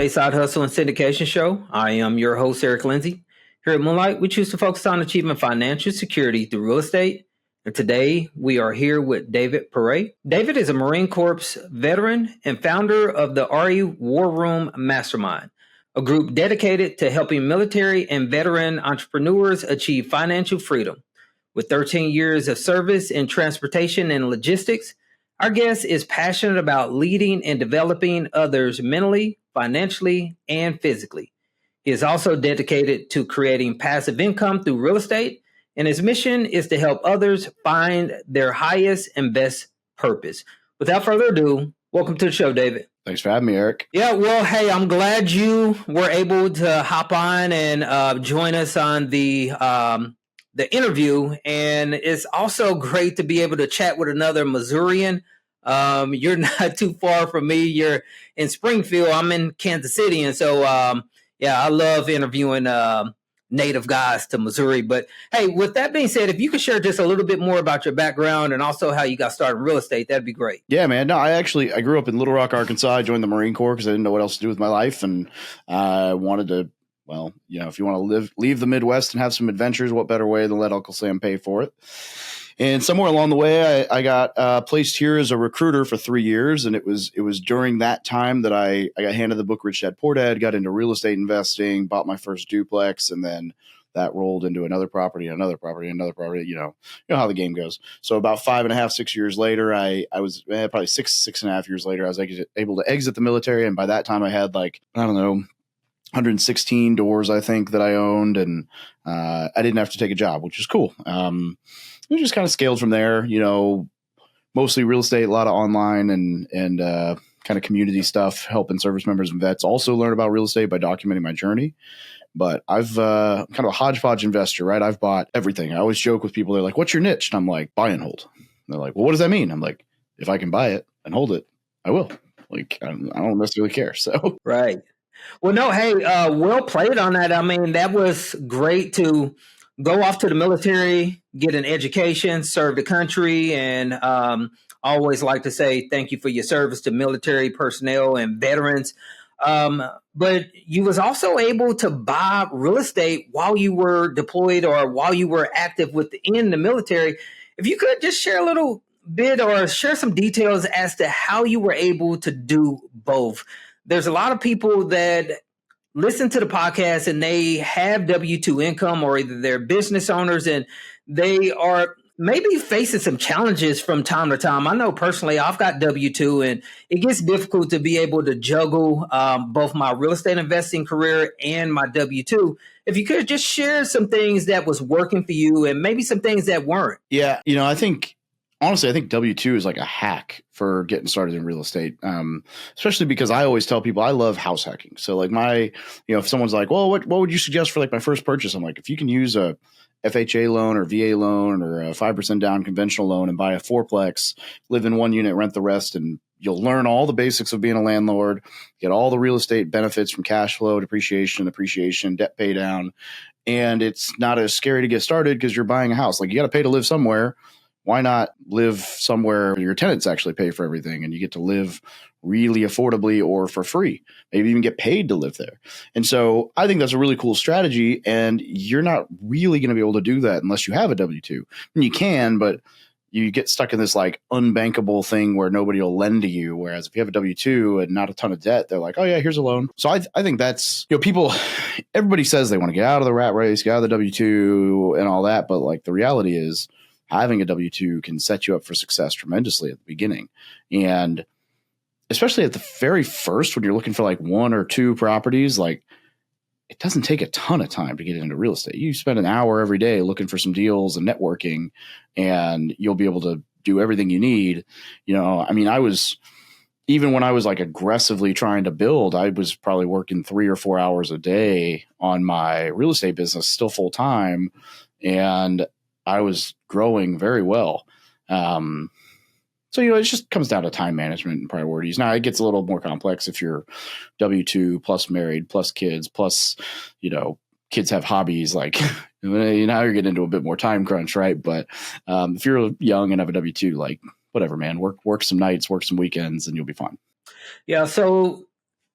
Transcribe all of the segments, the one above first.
Estate Side Hustle and Syndication Show. I am your host, Eric Lindsay. Here at Moonlight, we choose to focus on achieving financial security through real estate. And today we are here with David Pere. David is a Marine Corps veteran and founder of the RE War Room Mastermind, a group dedicated to helping military and veteran entrepreneurs achieve financial freedom. With 13 years of service in transportation and logistics, our guest is passionate about leading and developing others mentally, financially, and physically. He is also dedicated to creating passive income through real estate, and his mission is to help others find their highest and best purpose. Without further ado, welcome to the show, David. Thanks for having me, Eric. Yeah, well, hey, I'm glad you were able to hop on and join us on the interview. And it's also great to be able to chat with another Missourian. You're not too far from me. You're in Springfield. I'm in Kansas City. And so, I love interviewing native guys to Missouri. But hey, with that being said, if you could share just a little bit more about your background and also how you got started in real estate, that'd be great. Yeah, man. No, I grew up in Little Rock, Arkansas. I joined the Marine Corps because I didn't know what else to do with my life. And I wanted to, well, if you want to leave the Midwest and have some adventures, what better way than let Uncle Sam pay for it? And somewhere along the way, I got placed here as a recruiter for 3 years. And it was during that time that I got handed the book Rich Dad Poor Dad, got into real estate investing, bought my first duplex, and then that rolled into another property. You know how the game goes. So about 5.5, 6 years later, I was probably 6.5 years later, I was able to exit the military. And by that time I had 116 doors, I think, that I owned. And I didn't have to take a job, which is cool. We just kind of scaled from there, mostly real estate, a lot of online and kind of community stuff, helping service members and vets also learn about real estate by documenting my journey. But I'm kind of a hodgepodge investor, right? I've bought everything. I always joke with people. They're like, what's your niche? And I'm like, buy and hold. And they're like, well, what does that mean? I'm like, if I can buy it and hold it, I will. I don't necessarily care. So, right. Well, no, hey, well played on that. I mean, that was great to go off to the military, get an education, serve the country. And I always like to say thank you for your service to military personnel and veterans. But you was also able to buy real estate while you were deployed or while you were active within the military. If you could just share a little bit or share some details as to how you were able to do both. There's a lot of people that listen to the podcast and they have W-2 income, or either they're business owners and they are maybe facing some challenges from time to time. I know personally I've got W-2 and it gets difficult to be able to juggle both my real estate investing career and my W-2. If you could just share some things that was working for you and maybe some things that weren't. Yeah, honestly, I think W-2 is like a hack for getting started in real estate, especially because I always tell people I love house hacking. So like if someone's like, well, what would you suggest for like my first purchase? I'm like, if you can use a FHA loan or VA loan or a 5% down conventional loan and buy a fourplex, live in one unit, rent the rest, and you'll learn all the basics of being a landlord, get all the real estate benefits from cash flow, depreciation, appreciation, debt pay down. And it's not as scary to get started because you're buying a house. Like you got to pay to live somewhere. Why not live somewhere where your tenants actually pay for everything and you get to live really affordably or for free, maybe even get paid to live there? And so I think that's a really cool strategy. And you're not really going to be able to do that unless you have a W-2. And you can, but you get stuck in this like unbankable thing where nobody will lend to you. Whereas if you have a W-2 and not a ton of debt, they're like, oh yeah, here's a loan. So I think that's, everybody says they want to get out of the rat race, get out of the W-2 and all that. But like the reality is, having a W-2 can set you up for success tremendously at the beginning. And especially at the very first, when you're looking for like one or two properties, like it doesn't take a ton of time to get into real estate. You spend an hour every day looking for some deals and networking, and you'll be able to do everything you need. Even when I was like aggressively trying to build, I was probably working 3 or 4 hours a day on my real estate business, still full time. And I was growing very well. So, it just comes down to time management and priorities. Now it gets a little more complex if you're W-2 plus married, plus kids, plus, kids have hobbies. Like now you're getting into a bit more time crunch, right? But if you're young and have a W-2, like whatever, man, work some nights, work some weekends, and you'll be fine. Yeah. So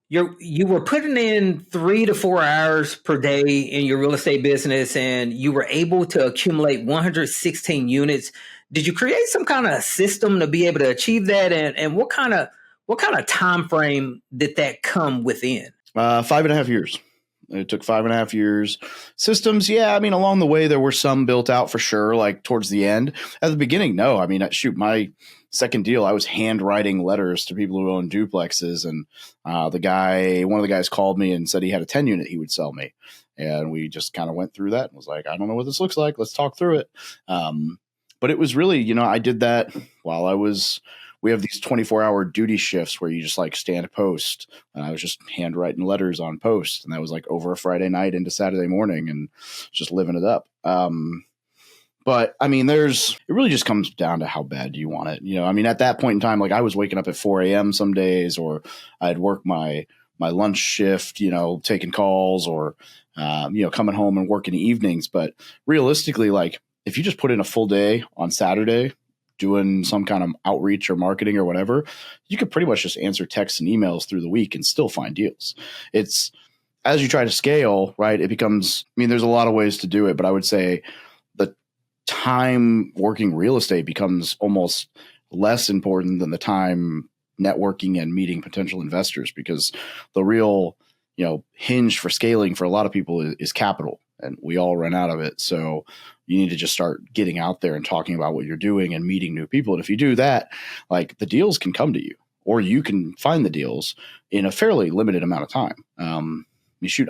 you were putting in 3 to 4 hours per day in your real estate business, and you were able to accumulate 116 units. Did you create some kind of system to be able to achieve that? And what kind of time frame did that come within? 5.5 years. It took 5.5 years. Systems, yeah. I mean, along the way, there were some built out for sure, like towards the end. At the beginning, no. I mean, shoot, my second deal, I was handwriting letters to people who own duplexes. And one of the guys called me and said he had a 10 unit he would sell me. And we just kind of went through that and was like, I don't know what this looks like. Let's talk through it. But it was really, I did that while we have these 24-hour duty shifts where you just like stand post, and I was just handwriting letters on post, and that was like over a Friday night into Saturday morning and just living it up. But I mean, it really just comes down to how bad do you want it. I mean, at that point in time, like I was waking up at 4 a.m. some days, or I'd work my lunch shift, taking calls, or, coming home and working evenings. But realistically, like if you just put in a full day on Saturday, doing some kind of outreach or marketing or whatever, you could pretty much just answer texts and emails through the week and still find deals. It's as you try to scale, right? It becomes, I mean, there's a lot of ways to do it, but I would say the time working real estate becomes almost less important than the time networking and meeting potential investors, because the real, hinge for scaling for a lot of people is capital, and we all run out of it. So you need to just start getting out there and talking about what you're doing and meeting new people. And if you do that, like the deals can come to you, or you can find the deals in a fairly limited amount of time.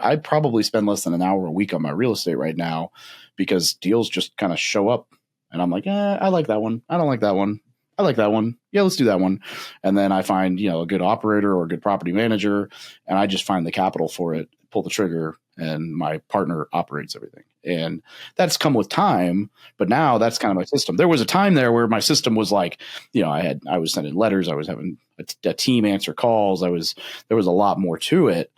I probably spend less than an hour a week on my real estate right now, because deals just kind of show up and I'm like, I like that one. I don't like that one. I like that one. Yeah, let's do that one. And then I find, a good operator or a good property manager, and I just find the capital for it, pull the trigger, and my partner operates everything. And that's come with time, but now that's kind of my system. There was a time there where my system was like, I was sending letters, I was having a team answer calls. There was a lot more to it.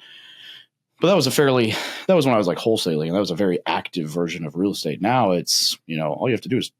But that was when I was like wholesaling, and that was a very active version of real estate. Now it's, all you have to do is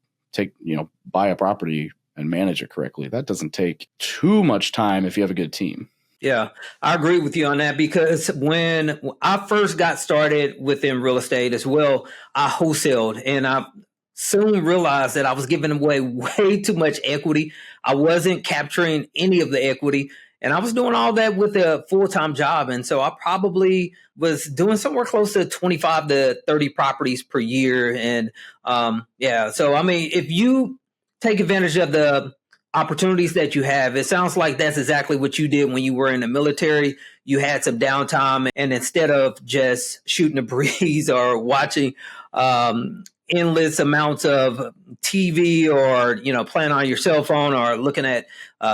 buy a property and manage it correctly. That doesn't take too much time if you have a good team. Yeah, I agree with you on that, because when I first got started within real estate as well, I wholesaled, and I soon realized that I was giving away way too much equity. I wasn't capturing any of the equity, and I was doing all that with a full-time job. And so I probably was doing somewhere close to 25 to 30 properties per year. And so I mean, if you take advantage of the opportunities that you have, it sounds like that's exactly what you did when you were in the military. You had some downtime, and instead of just shooting a breeze or watching endless amounts of TV, or playing on your cell phone or looking at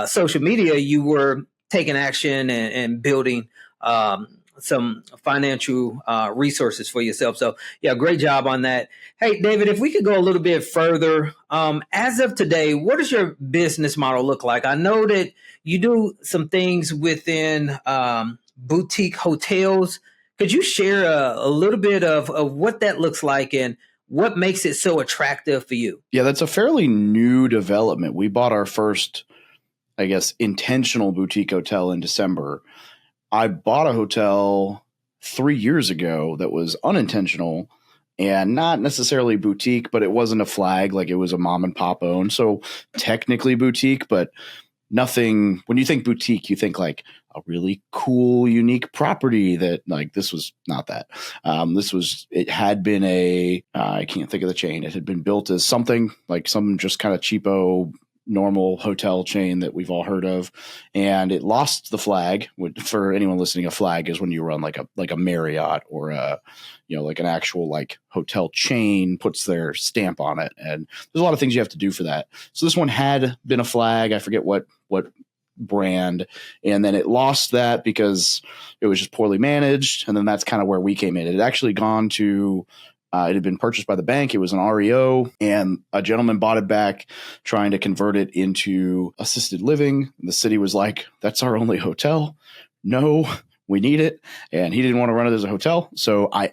social media, you were taking action and building some financial resources for yourself. So yeah, great job on that. Hey, David, if we could go a little bit further, as of today, what does your business model look like? I know that you do some things within boutique hotels. Could you share a little bit of what that looks like and what makes it so attractive for you? Yeah, that's a fairly new development. We bought our first, I guess, intentional boutique hotel in December. I bought a hotel 3 years ago that was unintentional and not necessarily boutique, but it wasn't a flag. Like it was a mom and pop owned. So technically boutique, but nothing. When you think boutique, you think like a really cool, unique property. That like, this was not that. It had been I can't think of the chain. It had been built as something like some just kind of cheapo, normal hotel chain that we've all heard of, and it lost the flag. For anyone listening, a flag is when you run like a Marriott or like an actual like hotel chain puts their stamp on it, and there's a lot of things you have to do for that. So this one had been a flag. I forget what brand, and then it lost that because it was just poorly managed, and then that's kind of where we came in. It had actually gone to it had been purchased by the bank. It was an REO, and a gentleman bought it back trying to convert it into assisted living. The city was like, that's our only hotel. No, we need it. And he didn't want to run it as a hotel. So I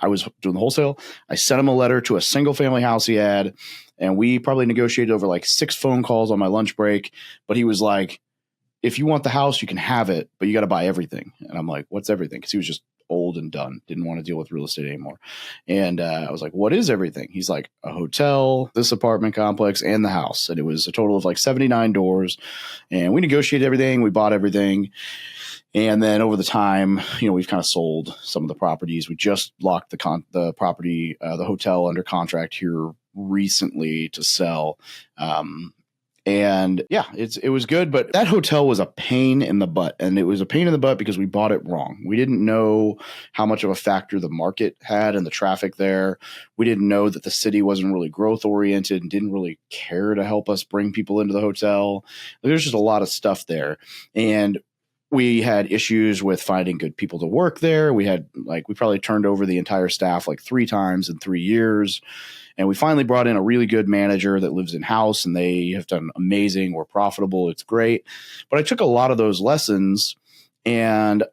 was doing the wholesale. I sent him a letter to a single family house he had, and we probably negotiated over like 6 phone calls on my lunch break. But he was like, if you want the house, you can have it, but you got to buy everything. And I'm like, what's everything? Because he was just old and done, didn't want to deal with real estate anymore. And I was like, what is everything? He's like, a hotel, this apartment complex, and the house. And it was a total of like 79 doors. And we negotiated everything. We bought everything. And then over the time, we've kind of sold some of the properties. We just locked the property, the hotel, under contract here recently to sell. And yeah, it was good, but that hotel was a pain in the butt. And it was a pain in the butt because we bought it wrong. We didn't know how much of a factor the market had and the traffic there. We didn't know that the city wasn't really growth oriented and didn't really care to help us bring people into the hotel. There's just a lot of stuff there. And we had issues with finding good people to work there. We probably turned over the entire staff like 3 times in 3 years. And we finally brought in a really good manager that lives in house, and they have done amazing. We're profitable. It's great. But I took a lot of those lessons, and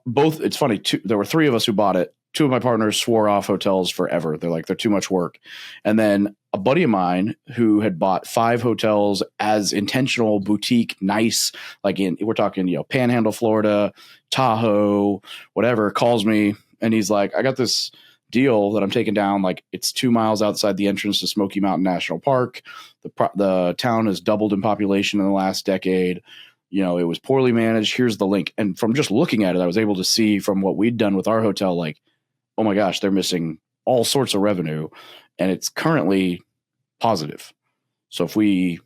it's funny. There were 3 of us who bought it. 2 of my partners swore off hotels forever. They're like, they're too much work. And then a buddy of mine who had bought 5 hotels as intentional boutique, nice, we're talking, Panhandle, Florida, Tahoe, whatever, calls me. And he's like, I got this deal that I'm taking down. Like, it's 2 miles outside the entrance to Smoky Mountain National Park. The town has doubled in population in the last decade. It was poorly managed. Here's the link. And from just looking at it, I was able to see from what we'd done with our hotel, like, oh my gosh, they're missing all sorts of revenue, and it's currently positive. So if we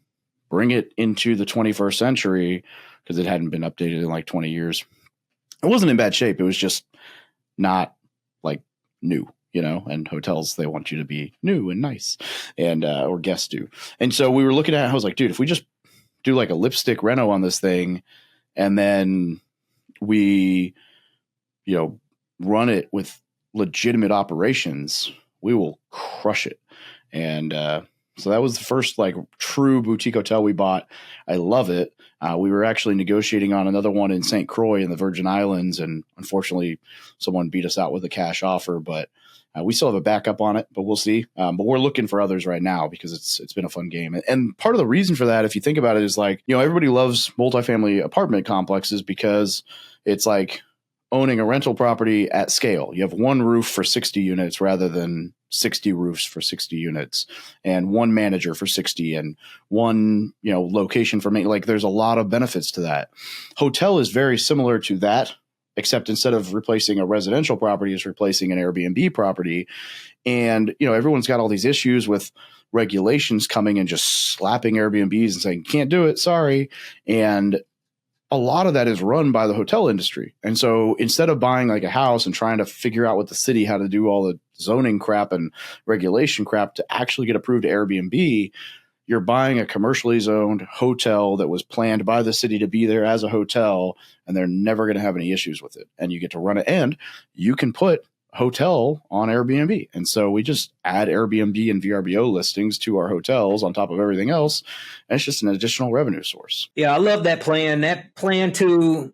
bring it into the 21st century, because it hadn't been updated in like 20 years, it wasn't in bad shape. It was just not like new, and hotels, they want you to be new and nice, and or guests do. And so we were looking at it, I was like, dude, if we just do like a lipstick reno on this thing, and then we, run it with legitimate operations, we will crush it. And so that was the first like true boutique hotel we bought. I love it. We were actually negotiating on another one in St. Croix in the Virgin Islands, and unfortunately someone beat us out with a cash offer, but we still have a backup on it, but we'll see. But we're looking for others right now because it's been a fun game. And part of the reason for that, if you think about it, is like, everybody loves multifamily apartment complexes because it's like owning a rental property at scale. You have one roof for 60 units rather than 60 roofs for 60 units, and one manager for 60, and one, location for me. Like, there's a lot of benefits to that. Hotel is very similar to that, except instead of replacing a residential property, it's replacing an Airbnb property. And, everyone's got all these issues with regulations coming and just slapping Airbnbs and saying, can't do it, sorry. And a lot of that is run by the hotel industry. And so instead of buying like a house and trying to figure out with the city how to do all the zoning crap and regulation crap to actually get approved to Airbnb, you're buying a commercially zoned hotel that was planned by the city to be there as a hotel, and they're never going to have any issues with it. And you get to run it, and you can put hotel on Airbnb. And so we just add Airbnb and VRBO listings to our hotels on top of everything else. And it's just an additional revenue source. Yeah, I love that plan to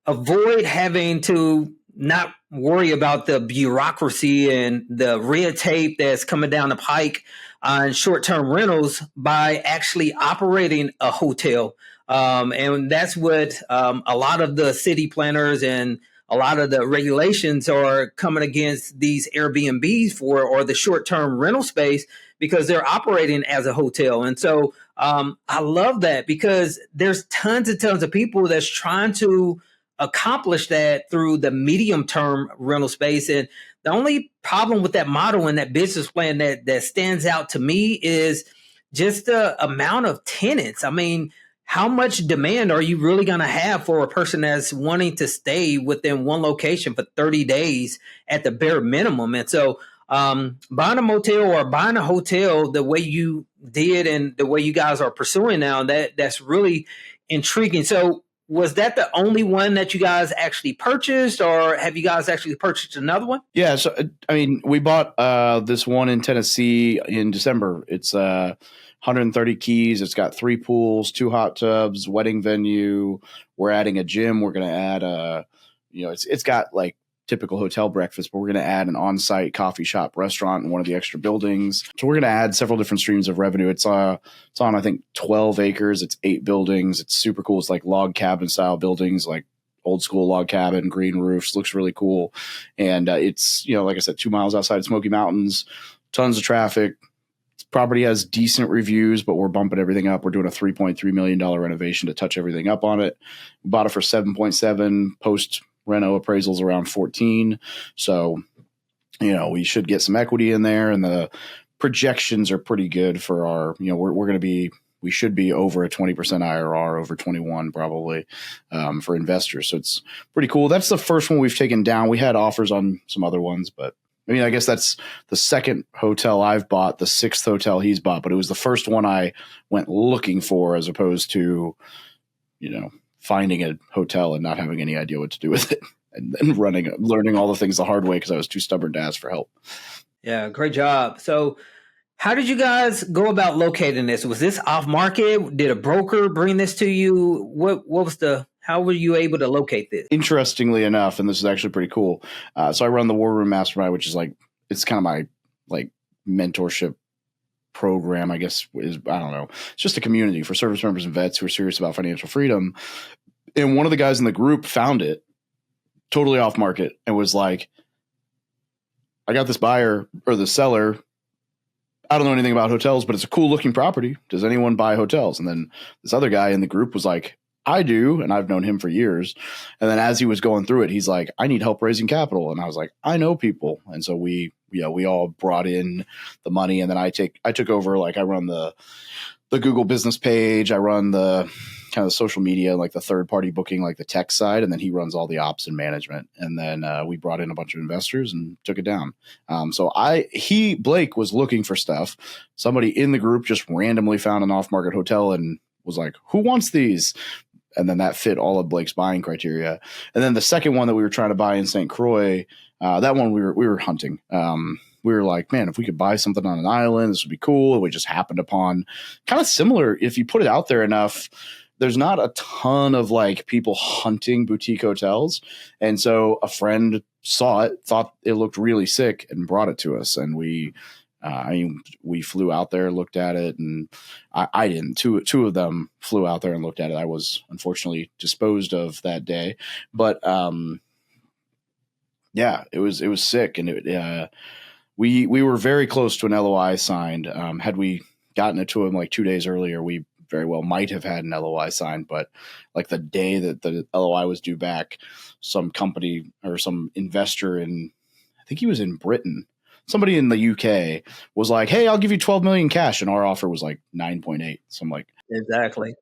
avoid having to not worry about the bureaucracy and the red tape that's coming down the pike on short-term rentals by actually operating a hotel. And that's what a lot of the city planners and a lot of the regulations are coming against these Airbnbs for, or the short-term rental space, because they're operating as a hotel. And so I love that, because there's tons and tons of people that's trying to accomplish that through the medium-term rental space. And the only problem with that model and that business plan that stands out to me is just the amount of tenants. I mean, how much demand are you really going to have for a person that's wanting to stay within one location for 30 days at the bare minimum? And so buying a motel or buying a hotel the way you did and the way you guys are pursuing now, that's really intriguing. So was that the only one that you guys actually purchased, or have you guys actually purchased another one? Yeah. So, I mean, we bought this one in Tennessee in December. It's 130 keys. It's got 3 pools, 2 hot tubs, wedding venue. We're adding a gym. We're going to add it's got like typical hotel breakfast, but we're going to add an on-site coffee shop restaurant in one of the extra buildings. So we're going to add several different streams of revenue. It's on, I think, 12 acres. It's 8 buildings. It's super cool. It's like log cabin style buildings, like old school log cabin, green roofs, looks really cool. And it's, like I said, 2 miles outside of Smoky Mountains, tons of traffic. Property has decent reviews, but we're bumping everything up. We're doing a $3.3 million renovation to touch everything up on it. We bought it for 7.7, post reno appraisals around 14. So, we should get some equity in there, and the projections are pretty good for our, we should be over a 20% IRR, over 21 probably, for investors. So it's pretty cool. That's the first one we've taken down. We had offers on some other ones, but I guess that's the second hotel I've bought, the 6th hotel he's bought, but it was the first one I went looking for, as opposed to, finding a hotel and not having any idea what to do with it, and then learning all the things the hard way because I was too stubborn to ask for help. Yeah, great job. So how did you guys go about locating this? Was this off market? Did a broker bring this to you? How were you able to locate this? Interestingly enough, and this is actually pretty cool. So I run the War Room Mastermind, which is it's kind of my mentorship program, I guess. I don't know. It's just a community for service members and vets who are serious about financial freedom. And one of the guys in the group found it totally off market and was like, I got this buyer or the seller. I don't know anything about hotels, but it's a cool looking property. Does anyone buy hotels? And then this other guy in the group was like, I do. And I've known him for years. And then as he was going through it, he's like, I need help raising capital. And I was like, I know people. And so we all brought in the money. And then I took over, I run the Google business page. I run the kind of the social media, the third party booking, the tech side. And then he runs all the ops and management. And then we brought in a bunch of investors and took it down. Blake was looking for stuff. Somebody in the group just randomly found an off market hotel and was like, who wants these? And then that fit all of Blake's buying criteria. And then the second one that we were trying to buy in St. Croix, that one we were hunting. We were like, man, if we could buy something on an island, this would be cool. And we just happened upon kind of similar. If you put it out there enough, there's not a ton of people hunting boutique hotels. And so a friend saw it, thought it looked really sick, and brought it to us. And we flew out there, looked at it, and I didn't. Two of them flew out there and looked at it. I was unfortunately disposed of that day, but it was sick, and we were very close to an LOI signed. Had we gotten it to him 2 days earlier, we very well might have had an LOI signed. But the day that the LOI was due back, some company or some investor I think he was in Britain, somebody in the UK was like, hey, I'll give you 12 million cash. And our offer was 9.8. So I'm like, exactly.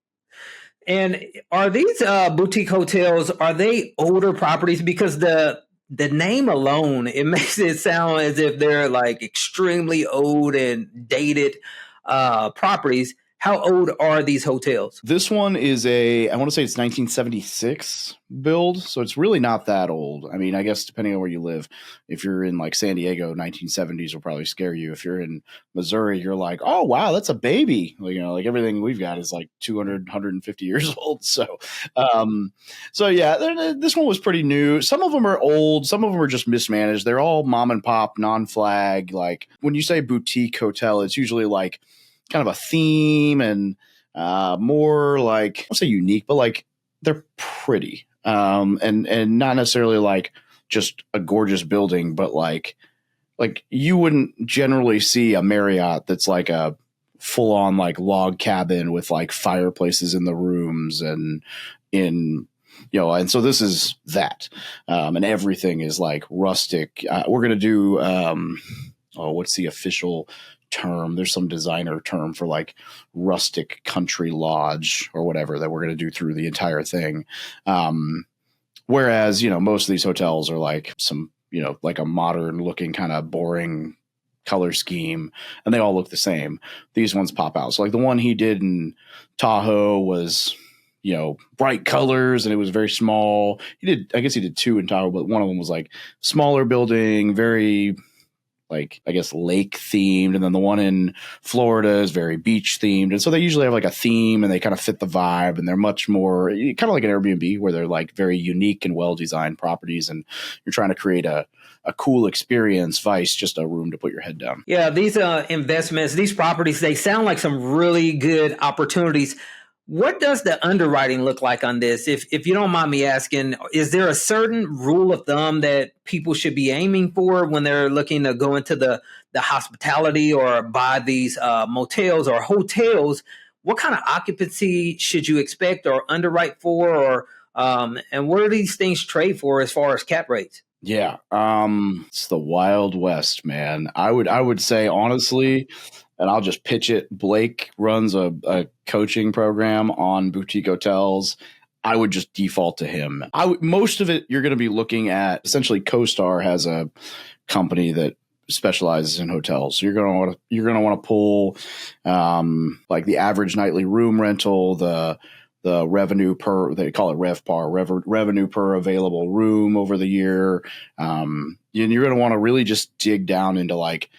And are these boutique hotels, are they older properties? Because the name alone, it makes it sound as if they're extremely old and dated properties. How old are these hotels? This one is I want to say it's 1976 build. So it's really not that old. I mean, I guess depending on where you live, if you're in San Diego, 1970s will probably scare you. If you're in Missouri, you're like, oh, wow, that's a baby. Everything we've got is 200, 150 years old. So, this one was pretty new. Some of them are old. Some of them are just mismanaged. They're all mom and pop, non-flag. When you say boutique hotel, it's usually kind of a theme and more I won't say unique, but they're pretty and not necessarily just a gorgeous building, but you wouldn't generally see a Marriott that's a full on log cabin with fireplaces in the rooms and and so this is that and everything is rustic. We're gonna do what's the official term? There's some designer term for rustic country lodge or whatever that we're going to do through the entire thing. Whereas, most of these hotels are some, a modern looking kind of boring color scheme, and they all look the same. These ones pop out. So the one he did in Tahoe was, bright colors, and it was very small. I guess he did 2 in Tahoe, but one of them was smaller building, very like, I guess, lake themed. And then the one in Florida is very beach themed. And so they usually have like a theme and they kind of fit the vibe, and they're much more kind of like an Airbnb where they're like very unique and well-designed properties. And you're trying to create a cool experience, vice just a room to put your head down. Yeah, these investments, these properties, they sound like some really good opportunities. What does the underwriting look like on this? If you don't mind me asking, is there a certain rule of thumb that people should be aiming for when they're looking to go into the hospitality or buy these motels or hotels? What kind of occupancy should you expect or underwrite for, or and what do these things trade for as far as cap rates? Yeah. It's the Wild West, man. I would say honestly, and I'll just pitch it. Blake runs a coaching program on boutique hotels. I would just default to him. Most of it, you're going to be looking at essentially CoStar has a company that specializes in hotels. So you're going to want to pull like the average nightly room rental, the revenue per, they call it RevPAR, revenue per available room over the year. And you're going to want to really just dig down into like,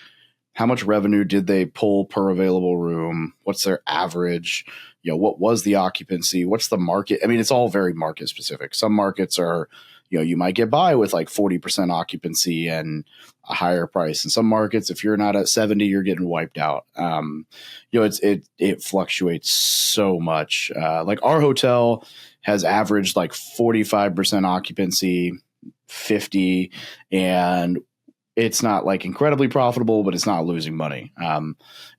how much revenue did they pull per available room? What's their average? What was the occupancy? What's the market? I mean, it's all very market specific. Some markets are, you might get by with like 40% occupancy and a higher price. In some markets, if you're not at 70, you're getting wiped out. It fluctuates so much. Like our hotel has averaged like 45% occupancy, 50, and it's not like incredibly profitable, but it's not losing money. In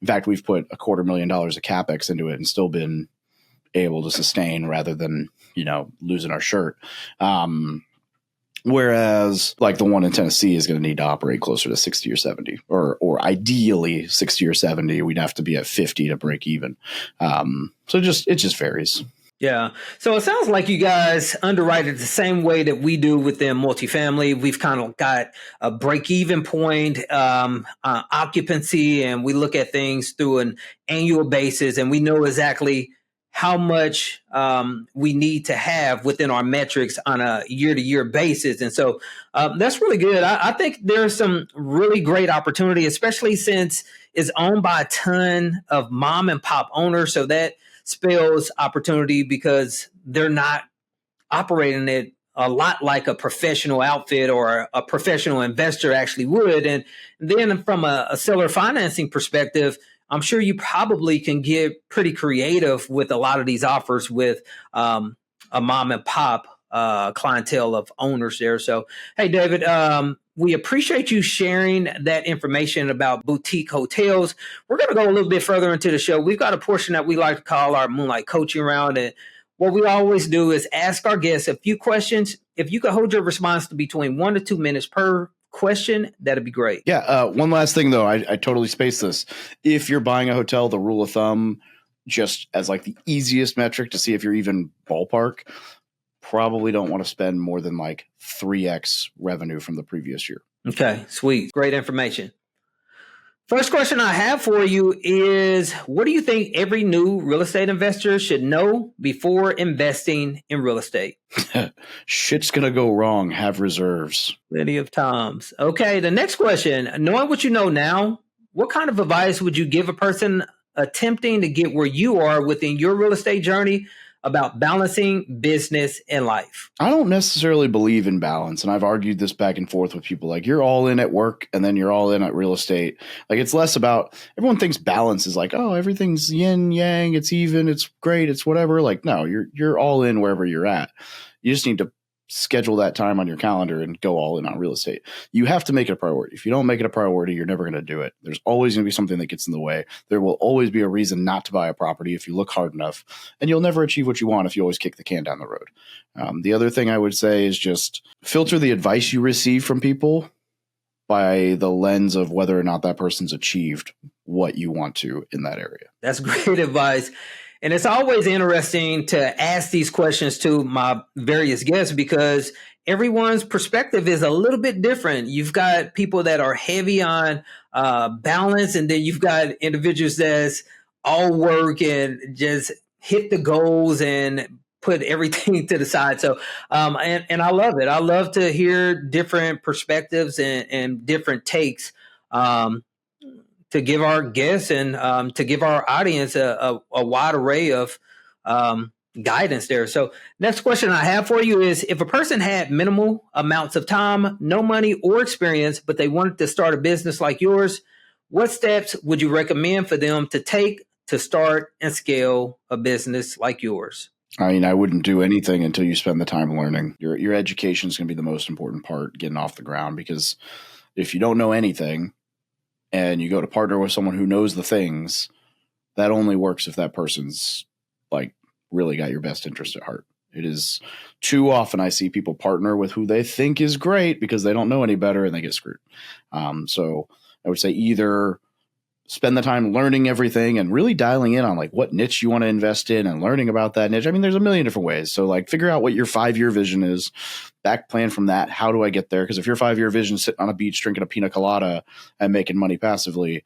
fact, we've put $250,000 of CapEx into it and still been able to sustain rather than, losing our shirt. Whereas like the one in Tennessee is going to need to operate closer to 60 or 70, or ideally 60 or 70. We'd have to be at 50 to break even. So it just varies. Yeah. So it sounds like you guys underwrite it the same way that we do within multifamily. We've kind of got a break-even point, occupancy, and we look at things through an annual basis, and we know exactly how much we need to have within our metrics on a year-to-year basis. And so that's really good. I think there's some really great opportunity, especially since it's owned by a ton of mom and pop owners. So that spells opportunity because they're not operating it a lot like a professional outfit or a professional investor actually would. And then from a seller financing perspective, I'm sure you probably can get pretty creative with a lot of these offers with a mom and pop clientele of owners there. So, hey, David, we appreciate you sharing that information about boutique hotels. We're going to go a little bit further into the show. We've got a portion that we like to call our Moonlight Coaching Round. And what we always do is ask our guests a few questions. If you could hold your response to between 1 to 2 minutes per question, that'd be great. Yeah. One last thing, though. I totally spaced this. If you're buying a hotel, the rule of thumb, just as like the easiest metric to see if you're even ballpark, probably don't want to spend more than like 3x revenue from the previous year. Okay, sweet. Great information. First question I have for you is, what do you think every new real estate investor should know before investing in real estate? Shit's going to go wrong. Have reserves. Plenty of times. Okay, the next question. Knowing what you know now, what kind of advice would you give a person attempting to get where you are within your real estate journey about balancing business and life? I don't necessarily believe in balance. And I've argued this back and forth with people. Like, you're all in at work and then you're all in at real estate. Like, it's less about, everyone thinks balance is like, oh, everything's yin, yang, it's even, it's great, it's whatever. Like, no, you're all in wherever you're at. You just need to schedule that time on your calendar and go all in on real estate. You have to make it a priority. If you don't make it a priority, you're never going to do it. There's always going to be something that gets in the way. There will always be a reason not to buy a property if you look hard enough, and you'll never achieve what you want if you always kick the can down the road. The other thing I would say is just filter the advice you receive from people by the lens of whether or not that person's achieved what you want to in that area. That's great advice. And it's always interesting to ask these questions to my various guests because everyone's perspective is a little bit different. You've got people that are heavy on balance, and then you've got individuals that's all work and just hit the goals and put everything to the side. So, and I love it. I love to hear different perspectives and different takes to give our guests and to give our audience a wide array of guidance there. So next question I have for you is, if a person had minimal amounts of time, no money or experience, but they wanted to start a business like yours, what steps would you recommend for them to take to start and scale a business like yours? I mean, I wouldn't do anything until you spend the time learning. Your education is going to be the most important part getting off the ground, because if you don't know anything and you go to partner with someone who knows the things, that only works if that person's like really got your best interest at heart. It is too often I see people partner with who they think is great because they don't know any better and they get screwed. So I would say either spend the time learning everything and really dialing in on like what niche you want to invest in and learning about that niche. I mean, there's a million different ways. So like figure out what your 5-year vision is, back plan from that. How do I get there? Because if your 5-year vision is sitting on a beach drinking a pina colada and making money passively,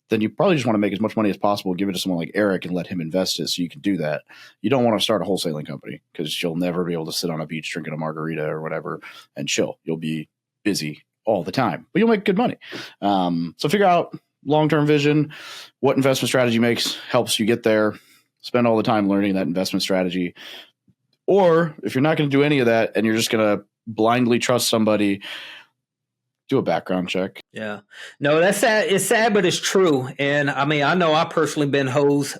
then you probably just want to make as much money as possible, give it to someone like Eric and let him invest it so you can do that. You don't want to start a wholesaling company because you'll never be able to sit on a beach drinking a margarita or whatever and chill. You'll be busy all the time, but you'll make good money. So figure out long-term vision, what investment strategy helps you get there. Spend all the time learning that investment strategy. Or if you're not going to do any of that and you're just going to blindly trust somebody, do a background check. Yeah. No, that's sad. It's sad, but it's true. And I mean, I know I personally been hosed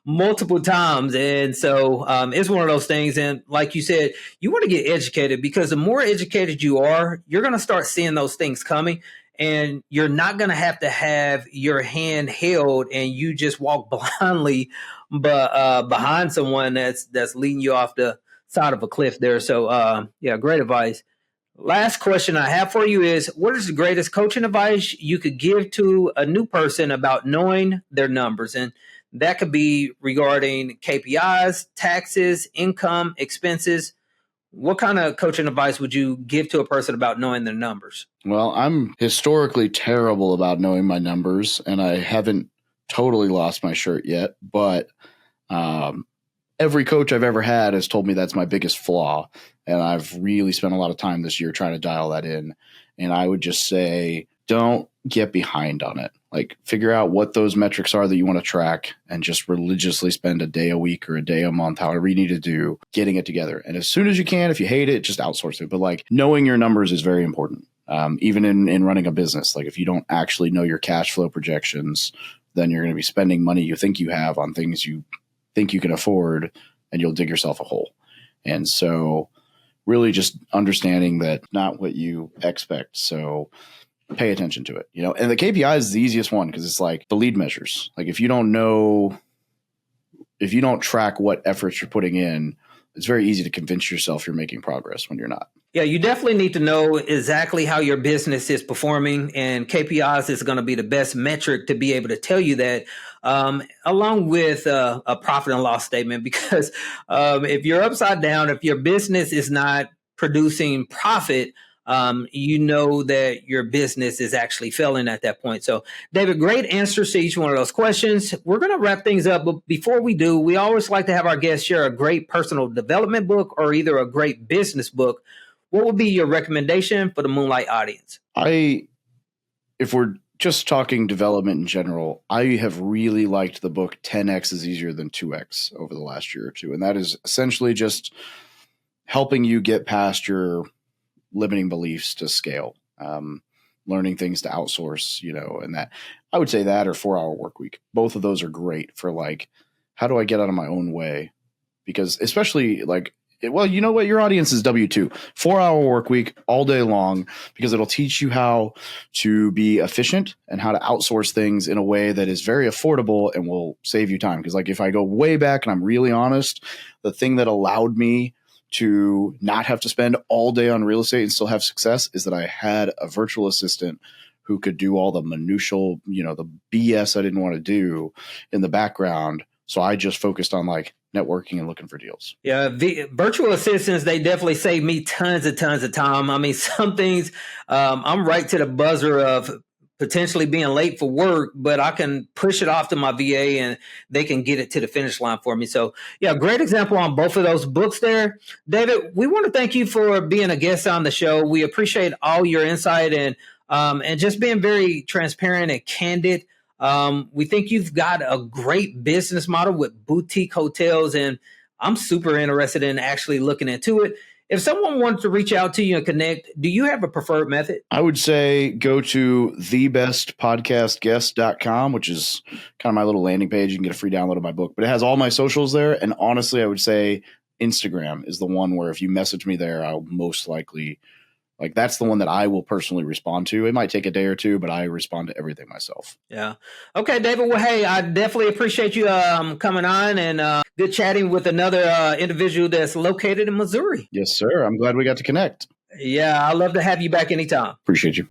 multiple times. And so it's one of those things. And like you said, you want to get educated, because the more educated you are, you're going to start seeing those things coming. And you're not going to have your hand held and you just walk blindly behind someone that's leading you off the side of a cliff there. So, yeah, great advice. Last question I have for you is, what is the greatest coaching advice you could give to a new person about knowing their numbers? And that could be regarding KPIs, taxes, income, expenses. What kind of coaching advice would you give to a person about knowing their numbers? Well, I'm historically terrible about knowing my numbers, and I haven't totally lost my shirt yet, but every coach I've ever had has told me that's my biggest flaw. And I've really spent a lot of time this year trying to dial that in. And I would just say, don't get behind on it. Like, figure out what those metrics are that you want to track and just religiously spend a day a week or a day a month, however you need to do, getting it together. And as soon as you can, if you hate it, just outsource it. But like, knowing your numbers is very important. Even in running a business, like if you don't actually know your cash flow projections, then you're going to be spending money you think you have on things you think you can afford, and you'll dig yourself a hole. And so really just understanding that not what you expect. So pay attention to it, and the KPI is the easiest one, because it's like the lead measures. Like if you don't track what efforts you're putting in, it's very easy to convince yourself you're making progress when you're not. Yeah, you definitely need to know exactly how your business is performing, and KPIs is going to be the best metric to be able to tell you that, along with a profit and loss statement. Because if you're upside down, if your business is not producing profit, you know that your business is actually failing at that point. So, David, great answers to each one of those questions. We're going to wrap things up, but before we do, we always like to have our guests share a great personal development book or either a great business book. What would be your recommendation for the Moonlight audience? If we're just talking development in general, I have really liked the book 10X is Easier Than 2X over the last year or two. And that is essentially just helping you get past your limiting beliefs to scale, learning things to outsource, and that I would say that or 4-Hour Workweek. Both of those are great for like, how do I get out of my own way? Because especially like, well, you know what? Your audience is W-2. 4-Hour Workweek all day long, because it'll teach you how to be efficient and how to outsource things in a way that is very affordable and will save you time. Because like if I go way back and I'm really honest, the thing that allowed me to not have to spend all day on real estate and still have success is that I had a virtual assistant who could do all the minutiae, the BS I didn't want to do in the background. So I just focused on like networking and looking for deals. Yeah, the virtual assistants, they definitely save me tons of time. I mean, some things I'm right to the buzzer of potentially being late for work, but I can push it off to my VA and they can get it to the finish line for me. So yeah, great example on both of those books there. David, we want to thank you for being a guest on the show. We appreciate all your insight and and just being very transparent and candid. We think you've got a great business model with boutique hotels, and I'm super interested in actually looking into it. If someone wanted to reach out to you and connect, do you have a preferred method? I would say go to thebestpodcastguest.com, which is kind of my little landing page. You can get a free download of my book, but it has all my socials there. And honestly, I would say Instagram is the one where if you message me there, I'll most likely, like, that's the one that I will personally respond to. It might take a day or two, but I respond to everything myself. Yeah. Okay, David. Well, hey, I definitely appreciate you coming on, and good chatting with another individual that's located in Missouri. Yes, sir. I'm glad we got to connect. Yeah, I'd love to have you back anytime. Appreciate you.